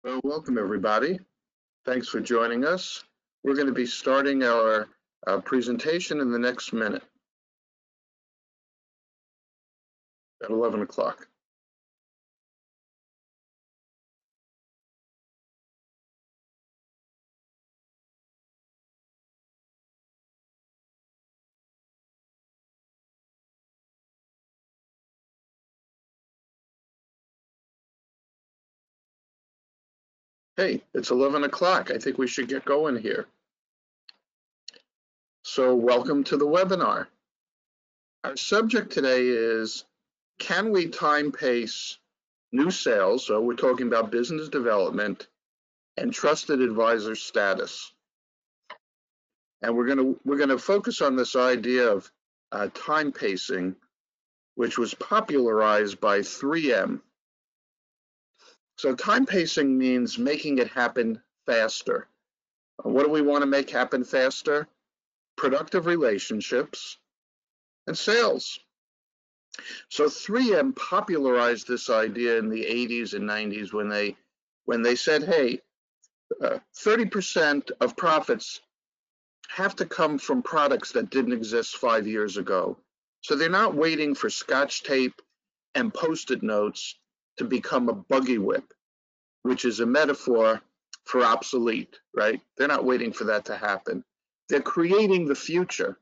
Well, welcome everybody. Thanks for joining us. We're going to be starting our presentation in the next minute at 11 o'clock. Hey, it's 11 o'clock. I think we should get going here. So welcome to the webinar. Our subject today is, can we time pace new sales? So we're talking about business development and trusted advisor status. And we're gonna focus on this idea of time pacing, which was popularized by 3M. So time pacing means making it happen faster. What do we want to make happen faster? Productive relationships and sales. So 3M popularized this idea in the 80s and 90s when they said, hey, 30% of profits have to come from products that didn't exist 5 years ago. So they're not waiting for Scotch tape and Post-it notes to become a buggy whip, which is a metaphor for obsolete, right? They're not waiting for that to happen. They're creating the future.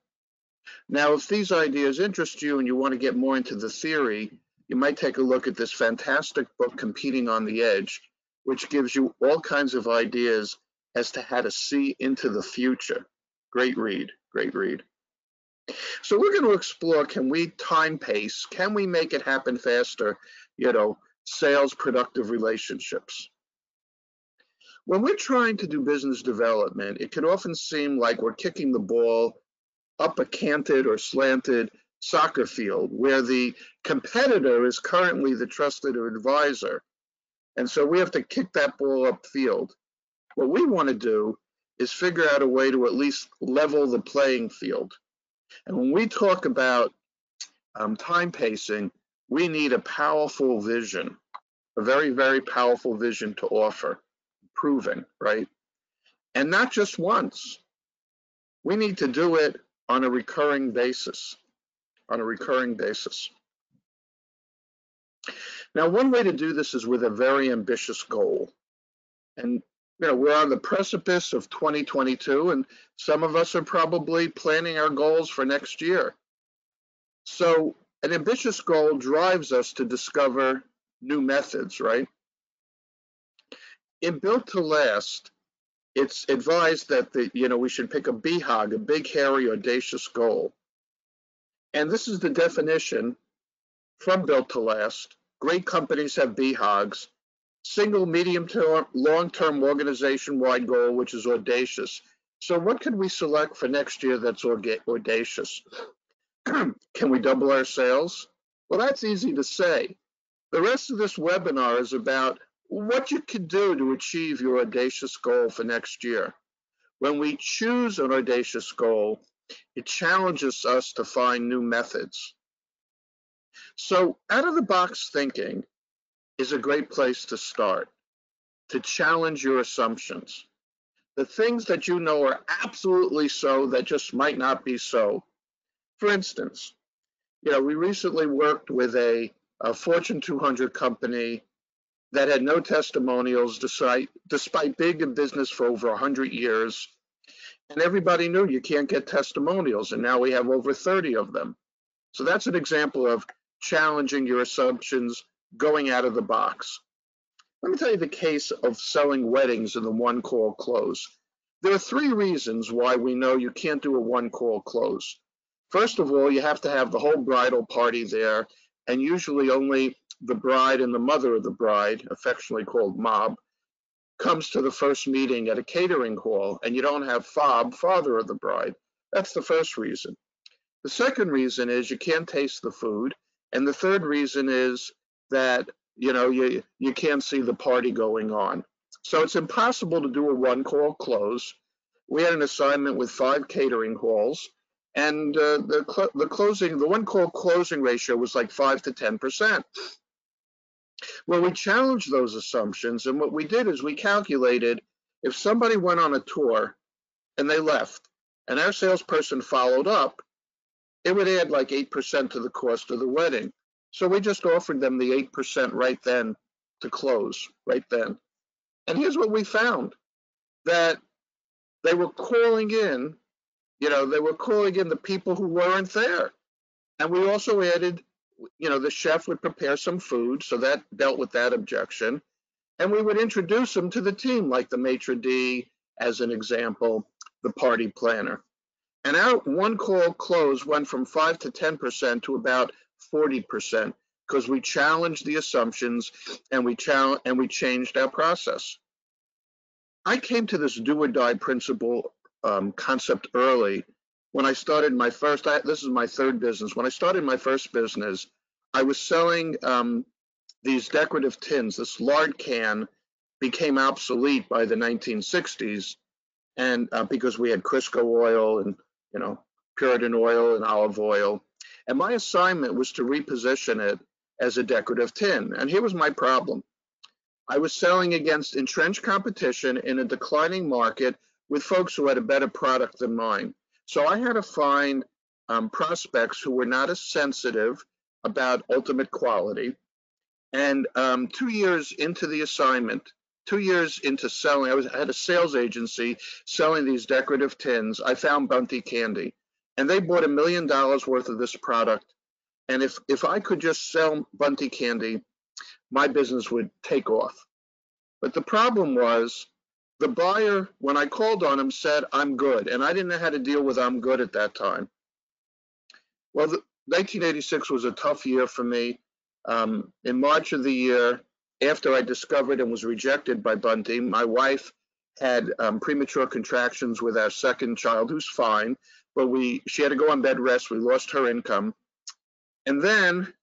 Now, if these ideas interest you and you want to get more into the theory, you might take a look at this fantastic book, Competing on the Edge, which gives you all kinds of ideas as to how to see into the future. Great read, great read. So we're going to explore, can we time pace? Can we make it happen faster? Sales, productive relationships. When we're trying to do business development, it can often seem like we're kicking the ball up a canted or slanted soccer field where the competitor is currently the trusted advisor. And so we have to kick that ball upfield. What we want to do is figure out a way to at least level the playing field. And when we talk about time pacing, we need a powerful vision, a very, very powerful vision to offer, proving, right? And not just once. We need to do it on a recurring basis, Now, one way to do this is with a very ambitious goal. And we're on the precipice of 2022, and some of us are probably planning our goals for next year. So an ambitious goal drives us to discover new methods, right? In Built to Last, it's advised that we should pick a BHAG, a big, hairy, audacious goal. And this is the definition from Built to Last. Great companies have BHAGs. Single, medium-term, long-term organization-wide goal, which is audacious. So what can we select for next year that's audacious? Can we double our sales? Well, that's easy to say. The rest of this webinar is about what you can do to achieve your audacious goal for next year. When we choose an audacious goal, it challenges us to find new methods. So out-of-the-box thinking is a great place to start, to challenge your assumptions. The things that you know are absolutely so that just might not be so. For instance, we recently worked with a Fortune 200 company that had no testimonials despite being in business for over 100 years. And everybody knew you can't get testimonials, and now we have over 30 of them. So that's an example of challenging your assumptions, going out of the box. Let me tell you the case of selling weddings in the one-call close. There are 3 reasons why we know you can't do a one-call close. First of all, you have to have the whole bridal party there, and usually only the bride and the mother of the bride, affectionately called mob, comes to the first meeting at a catering hall, and you don't have FOB, father of the bride. That's the first reason. The second reason is you can't taste the food, and the third reason is that you can't see the party going on. So it's impossible to do a one-call close. We had an assignment with 5 catering halls, and the one-call closing ratio was like 5 to 10%. Well, we challenged those assumptions, and what we did is we calculated if somebody went on a tour and they left, and our salesperson followed up, it would add like 8% to the cost of the wedding. So we just offered them the 8% right then to close, right then. And here's what we found, that they were calling in, they were calling in the people who weren't there. And we also added, the chef would prepare some food, so that dealt with that objection. And we would introduce them to the team, like the maitre d' as an example, the party planner. And our one call close went from 5 to 10% to about 40% because we challenged the assumptions and we changed our process. I came to this do or die principle concept early when I started my first. This is my third business. When I started my first business, I was selling these decorative tins. This lard can became obsolete by the 1960s, and because we had Crisco oil and Puritan oil and olive oil, and my assignment was to reposition it as a decorative tin. And here was my problem. I was selling against entrenched competition in a declining market with folks who had a better product than mine. So I had to find prospects who were not as sensitive about ultimate quality. And 2 years into the assignment, 2 years into selling, I had a sales agency selling these decorative tins. I found Bunty Candy, and they bought $1 million worth of this product. And if I could just sell Bunty Candy, my business would take off. But the problem was the buyer, when I called on him, said, I'm good. And I didn't know how to deal with I'm good at that time. Well, 1986 was a tough year for me. In March of the year, after I discovered and was rejected by Bunty, my wife had premature contractions with our second child, who's fine, but she had to go on bed rest. We lost her income. And then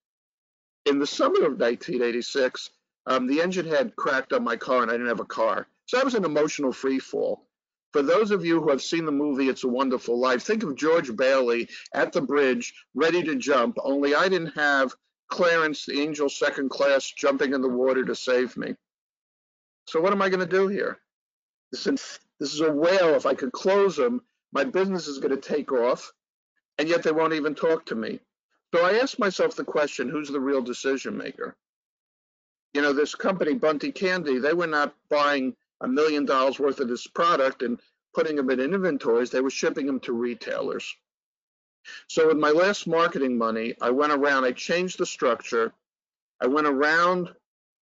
in the summer of 1986, the engine had cracked on my car and I didn't have a car. So that was an emotional free fall. For those of you who have seen the movie It's a Wonderful Life, think of George Bailey at the bridge, ready to jump, only I didn't have Clarence, the angel second class, jumping in the water to save me. So what am I going to do here? This is a whale. If I could close them, my business is going to take off, and yet they won't even talk to me. So I asked myself the question, who's the real decision maker? This company, Bunty Candy, they were not buying $1 million worth of this product and putting them in inventories. They were shipping them to retailers. So with my last marketing money, I went around, I changed the structure. I went around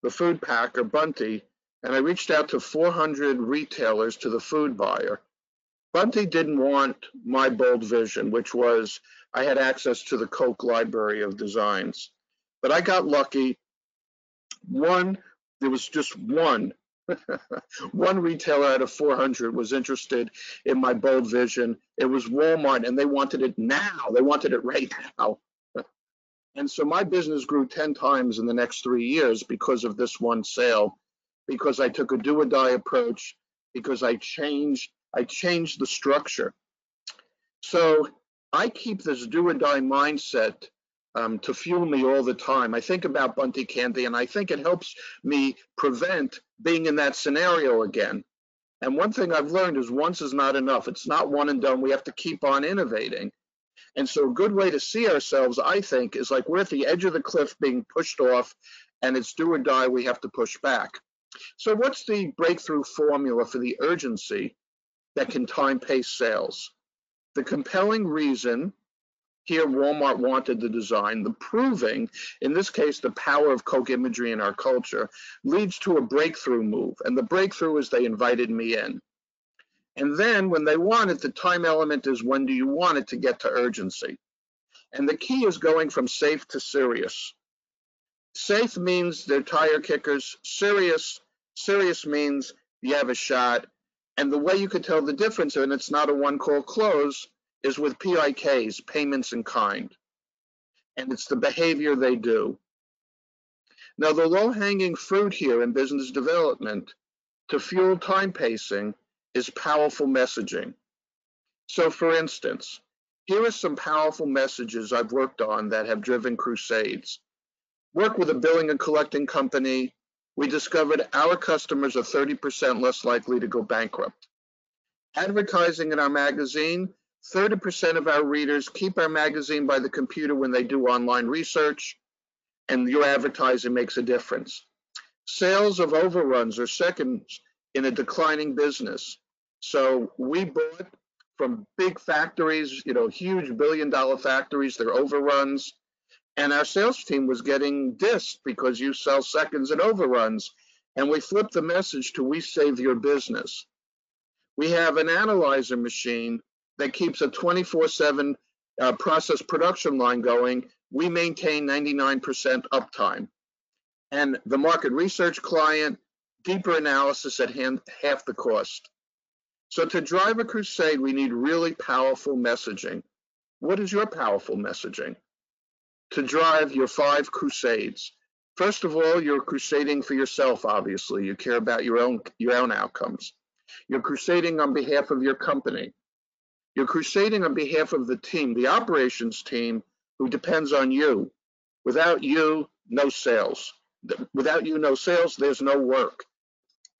the food packer, Bunty, and I reached out to 400 retailers, to the food buyer. Bunty didn't want my bold vision, which was I had access to the Coke library of designs. But I got lucky. There was just one retailer out of 400 was interested in my bold vision. It was Walmart, and they wanted it now. They wanted it right now. And so my business grew 10 times in the next 3 years because of this one sale, because I took a do or die approach, because I changed the structure. So I keep this do or die mindset to fuel me all the time. I think about Bunty Candy, and I think it helps me prevent being in that scenario again. And one thing I've learned is once is not enough. It's not one and done. We have to keep on innovating. And so a good way to see ourselves, I think, is like we're at the edge of the cliff being pushed off, and it's do or die. We have to push back. So what's the breakthrough formula for the urgency that can time pace sales? The compelling reason. Here, Walmart wanted the design. The proving, in this case, the power of Coke imagery in our culture, leads to a breakthrough move. And the breakthrough is they invited me in. And then when they want it, the time element is when do you want it to get to urgency? And the key is going from safe to serious. Safe means they're tire kickers. Serious means you have a shot. And the way you could tell the difference, and it's not a one-call close, is with PIKs, payments in kind. And it's the behavior they do. Now, the low-hanging fruit here in business development to fuel time pacing is powerful messaging. So, for instance, here are some powerful messages I've worked on that have driven crusades. Work with a billing and collecting company. We discovered our customers are 30% less likely to go bankrupt. Advertising in our magazine, 30% of our readers keep our magazine by the computer when they do online research, and your advertising makes a difference. Sales of overruns are second in a declining business. So we bought from big factories, huge billion-dollar factories, their overruns, and our sales team was getting dissed because you sell seconds and overruns. And we flipped the message to we save your business. We have an analyzer machine that keeps a 24/7 process production line going. We maintain 99% uptime. And the market research client, deeper analysis at half the cost. So to drive a crusade, we need really powerful messaging. What is your powerful messaging to drive your 5 crusades? First of all, you're crusading for yourself, obviously. You care about your own outcomes. You're crusading on behalf of your company. You're crusading on behalf of the team, the operations team, who depends on you. Without you, no sales. Without you, no sales, there's no work.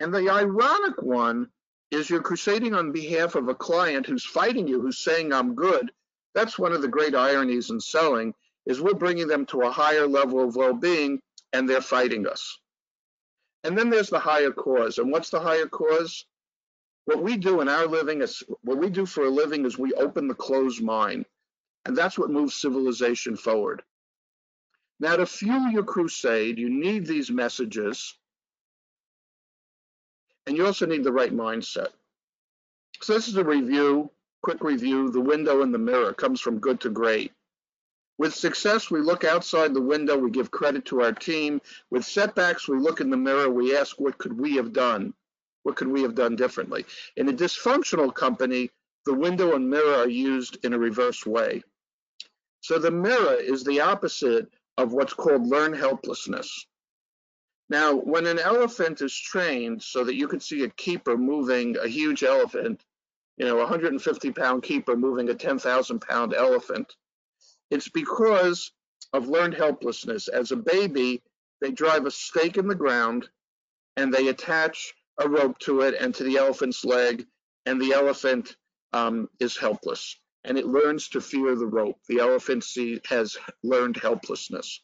And the ironic one is you're crusading on behalf of a client who's fighting you, who's saying, I'm good. That's one of the great ironies in selling, is we're bringing them to a higher level of well-being, and they're fighting us. And then there's the higher cause. And what's the higher cause? What we do in our living is, what we do for a living is we open the closed mind. And that's what moves civilization forward. Now, to fuel your crusade, you need these messages, and you also need the right mindset. So this is a review, quick review. The window and the mirror comes from good to great. With success, we look outside the window, we give credit to our team. With setbacks, we look in the mirror, we ask, what could we have done? What could we have done differently? In a dysfunctional company, the window and mirror are used in a reverse way. So the mirror is the opposite of what's called learned helplessness. Now, when an elephant is trained so that you can see a keeper moving a huge elephant, a 150-pound keeper moving a 10,000-pound elephant, it's because of learned helplessness. As a baby, they drive a stake in the ground and they attach a rope to it and to the elephant's leg, and the elephant is helpless. And it learns to fear the rope. The elephant has learned helplessness.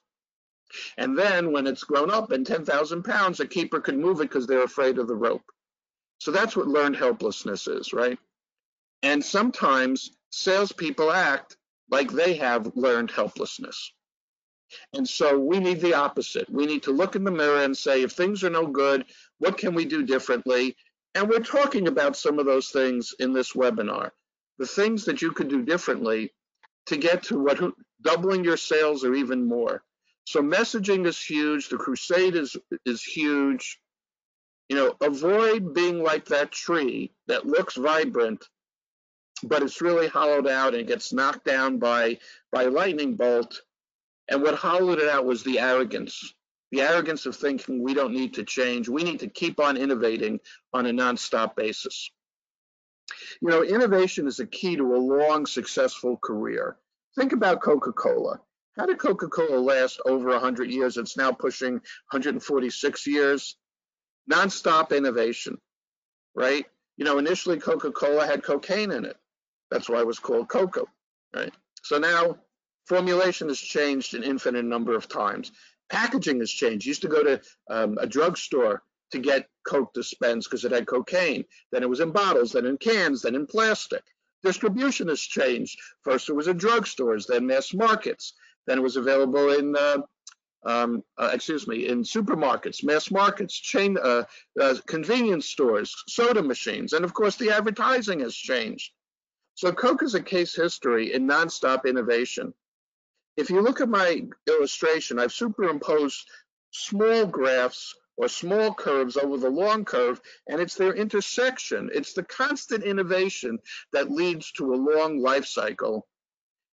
And then when it's grown up and 10,000 pounds, a keeper can move it because they're afraid of the rope. So that's what learned helplessness is, right? And sometimes salespeople act like they have learned helplessness. And so we need the opposite. We need to look in the mirror and say, if things are no good, what can we do differently? And we're talking about some of those things in this webinar. The things that you could do differently to get to doubling your sales or even more. So messaging is huge. The crusade is huge. Avoid being like that tree that looks vibrant, but it's really hollowed out and gets knocked down by a lightning bolt. And what hollowed it out was the arrogance of thinking we don't need to change. We need to keep on innovating on a nonstop basis. Innovation is a key to a long, successful career. Think about Coca-Cola. How did Coca-Cola last over 100 years? It's now pushing 146 years. Nonstop innovation, right? Initially Coca-Cola had cocaine in it. That's why it was called Coca, right? So now formulation has changed an infinite number of times. Packaging has changed. You used to go to a drugstore to get Coke dispensed because it had cocaine. Then it was in bottles, then in cans, then in plastic. Distribution has changed. First it was in drugstores, then mass markets. Then it was available in supermarkets, mass markets, chain convenience stores, soda machines, and of course the advertising has changed. So Coke is a case history in nonstop innovation. If you look at my illustration, I've superimposed small graphs or small curves over the long curve, and it's their intersection. It's the constant innovation that leads to a long life cycle,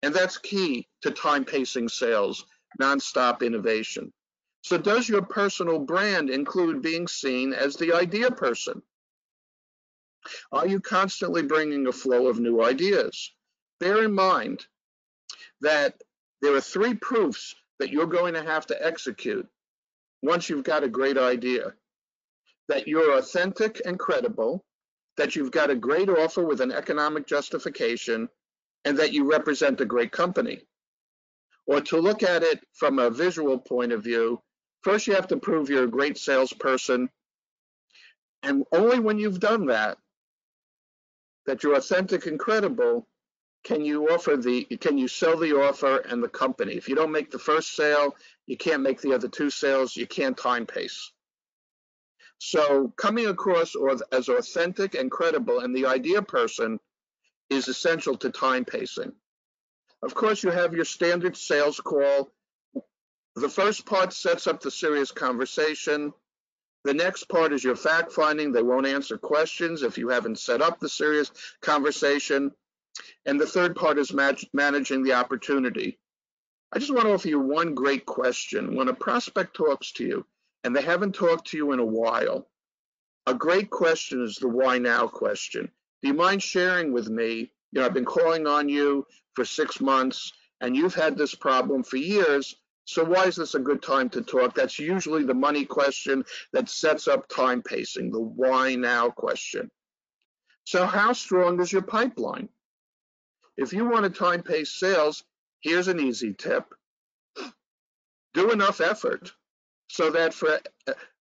and that's key to time-pacing sales, nonstop innovation. So does your personal brand include being seen as the idea person? Are you constantly bringing a flow of new ideas? Bear in mind that there are 3 proofs that you're going to have to execute once you've got a great idea, that you're authentic and credible, that you've got a great offer with an economic justification, and that you represent a great company. Or to look at it from a visual point of view, first you have to prove you're a great salesperson, and only when you've done that, that you're authentic and credible, can you sell the offer and the company. If you don't make the first sale, you can't make the other two sales, you can't time pace. So coming across as authentic and credible and the idea person is essential to time pacing. Of course, you have your standard sales call. The first part sets up the serious conversation. The next part is your fact finding. They won't answer questions if you haven't set up the serious conversation. And the third part is managing the opportunity. I just want to offer you one great question. When a prospect talks to you and they haven't talked to you in a while, a great question is the why now question. Do you mind sharing with me, I've been calling on you for 6 months and you've had this problem for years. So why is this a good time to talk? That's usually the money question that sets up time pacing, the why now question. So how strong is your pipeline? If you want to time pace sales, here's an easy tip. Do enough effort so that for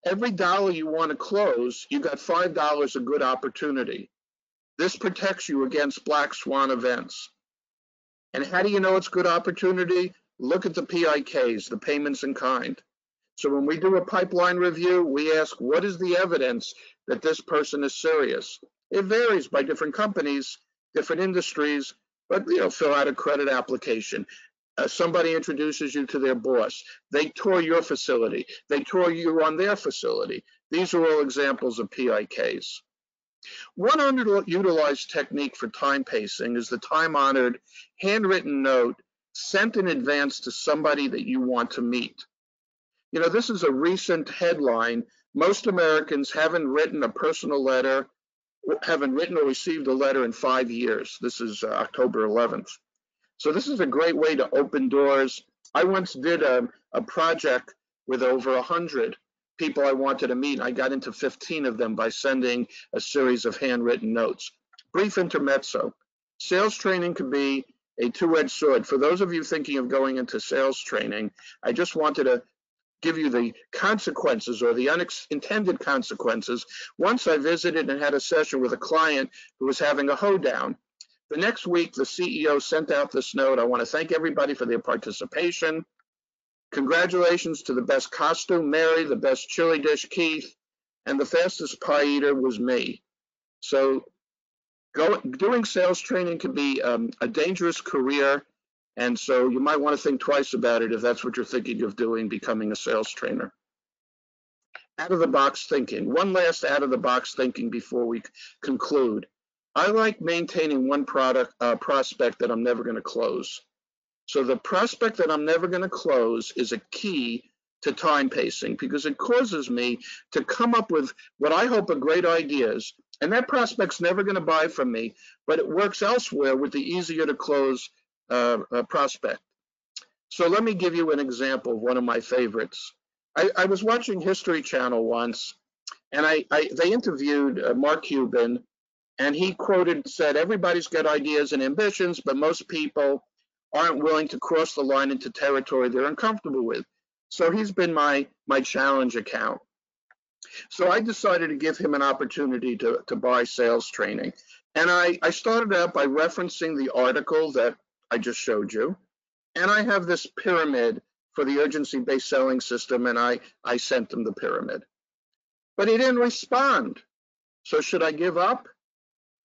every dollar you want to close, you got $5 of good opportunity. This protects you against black swan events. And how do you know it's good opportunity? Look at the PIKs, the payments in kind. So when we do a pipeline review, we ask, what is the evidence that this person is serious? It varies by different companies, different industries, but fill out a credit application. Somebody introduces you to their boss. They tour your facility. They tour you on their facility. These are all examples of PIKs. One underutilized technique for time pacing is the time-honored handwritten note sent in advance to somebody that you want to meet. This is a recent headline. Most Americans haven't written a personal letter, haven't written or received a letter in 5 years. This is October 11th. So this is a great way to open doors. I once did a project with over 100 people I wanted to meet. I got into 15 of them by sending a series of handwritten notes. Brief intermezzo. Sales training can be a two-edged sword. For those of you thinking of going into sales training, I just wanted to give you the consequences or the unintended consequences. Once I visited and had a session with a client who was having a hoedown. The next week, the CEO sent out this note. I want to thank everybody for their participation. Congratulations to the best costume, Mary, the best chili dish, Keith, and the fastest pie eater was me. So doing sales training can be a dangerous career, and so you might want to think twice about it if that's what you're thinking of doing, becoming a sales trainer. Out-of-the-box thinking. One last out-of-the-box thinking before we conclude. I like maintaining one prospect that I'm never going to close. So the prospect that I'm never going to close is a key to time pacing because it causes me to come up with what I hope are great ideas. And that prospect's never going to buy from me, but it works elsewhere with the easier to close prospect. So let me give you an example of one of my favorites. I was watching History Channel once, and they interviewed Mark Cuban, and he said, everybody's got ideas and ambitions, but most people aren't willing to cross the line into territory they're uncomfortable with. So he's been my challenge account. So I decided to give him an opportunity to buy sales training. And I started out by referencing the article that I just showed you. And I have this pyramid for the urgency-based selling system, and I sent him the pyramid. But he didn't respond. So should I give up?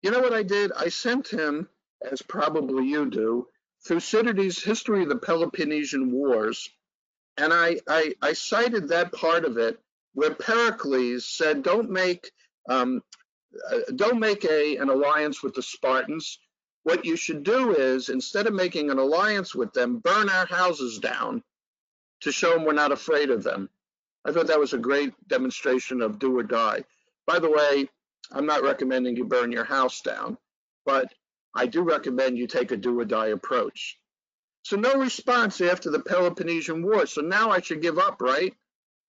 You know what I did? I sent him, as probably you do, Thucydides' History of the Peloponnesian Wars, and I cited that part of it where Pericles said, don't make an alliance with the Spartans. What you should do is, instead of making an alliance with them, burn our houses down to show them we're not afraid of them. I thought that was a great demonstration of do or die. By the way, I'm not recommending you burn your house down, but I do recommend you take a do or die approach. So no response after the Peloponnesian War. So now I should give up, right?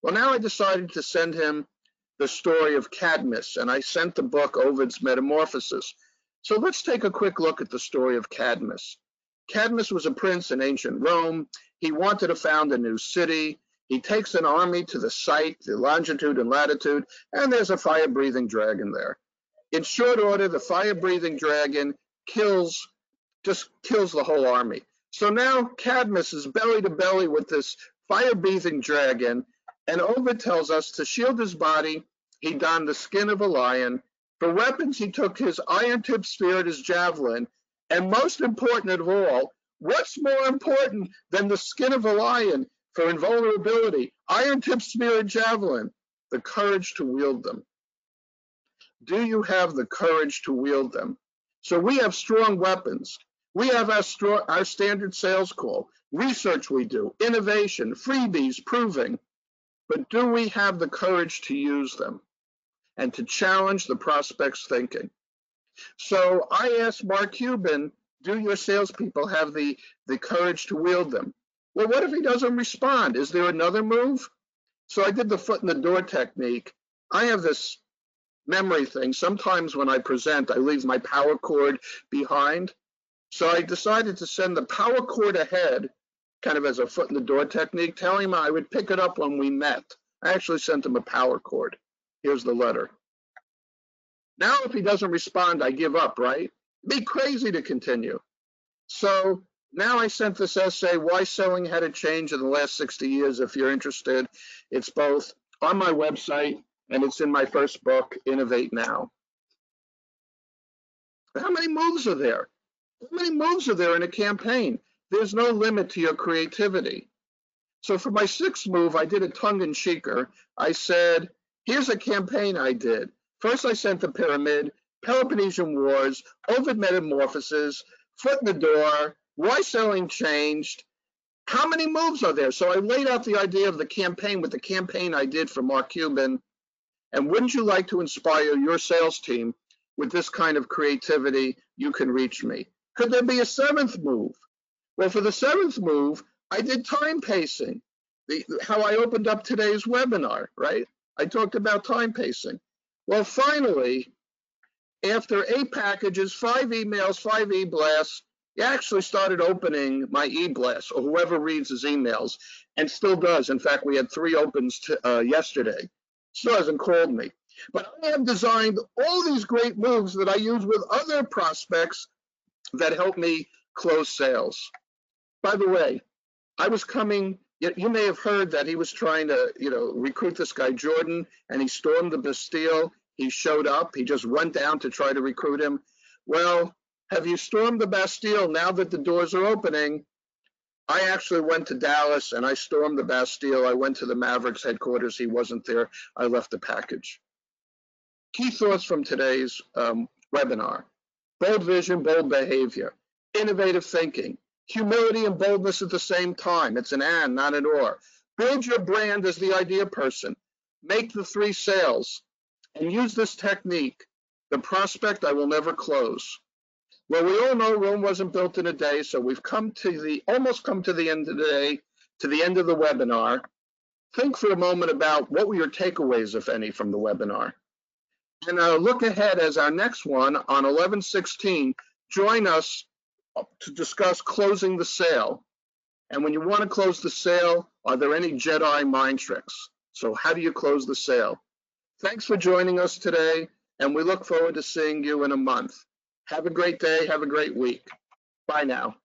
Well, now I decided to send him the story of Cadmus, and I sent the book Ovid's Metamorphoses. So let's take a quick look at the story of Cadmus. Cadmus was a prince in ancient Rome. He wanted to found a new city. He takes an army to the site, the longitude and latitude, and there's a fire-breathing dragon there. In short order, the fire-breathing dragon just kills the whole army. So now Cadmus is belly to belly with this fire-breathing dragon, and Ovid tells us to shield his body, he donned the skin of a lion. For weapons, he took his iron-tipped spear, his javelin, and most important of all, what's more important than the skin of a lion for invulnerability? Iron-tipped spear and javelin, the courage to wield them. Do you have the courage to wield them? So we have strong weapons. We have our standard sales call, research we do, innovation, freebies, proving. But do we have the courage to use them and to challenge the prospect's thinking? So I asked Mark Cuban, do your salespeople have the courage to wield them? Well, what if he doesn't respond? Is there another move? So I did the foot in the door technique. I have this memory thing. Sometimes when I present, I leave my power cord behind. So I decided to send the power cord ahead, kind of as a foot in the door technique, telling him I would pick it up when we met. I actually sent him a power cord. Here's the letter. Now, if he doesn't respond, I give up, right? It'd be crazy to continue. So now I sent this essay, Why Selling Had to Change in the Last 60 Years. If you're interested, it's both on my website and it's in my first book, Innovate Now. How many moves are there? How many moves are there in a campaign? There's no limit to your creativity. So for my sixth move, I did a tongue-in-cheeker. I said, here's a campaign I did. First, I sent the pyramid, Peloponnesian Wars, Ovid Metamorphoses, foot in the door, why selling changed. How many moves are there? So I laid out the idea of the campaign with the campaign I did for Mark Cuban. And wouldn't you like to inspire your sales team with this kind of creativity? You can reach me. Could there be a seventh move? Well, for the seventh move, I did time pacing, how I opened up today's webinar, right? I talked about time pacing. Well, finally, after 8 packages, 5 emails, 5 e-blasts, he actually started opening my e-blasts, or whoever reads his emails, and still does. In fact, we had 3 opens yesterday. Still hasn't called me. But I have designed all these great moves that I use with other prospects that help me close sales. By the way, I was coming, you may have heard that he was trying to, recruit this guy, Jordan, and he stormed the Bastille. He showed up. He just went down to try to recruit him. Well, have you stormed the Bastille now that the doors are opening? I actually went to Dallas and I stormed the Bastille. I went to the Mavericks headquarters. He wasn't there. I left a package. Key thoughts from today's webinar. Bold vision, bold behavior. Innovative thinking. Humility and boldness at the same time. It's an and, not an or. Build your brand as the idea person. Make the 3 sales and use this technique. The prospect I will never close. Well, we all know Rome wasn't built in a day, so we've almost come to the end of the day, to the end of the webinar. Think for a moment about what were your takeaways, if any, from the webinar. And look ahead as our next one on 11/16. Join us to discuss closing the sale. And when you want to close the sale, are there any Jedi mind tricks? So how do you close the sale? Thanks for joining us today, and we look forward to seeing you in a month. Have a great day. Have a great week. Bye now.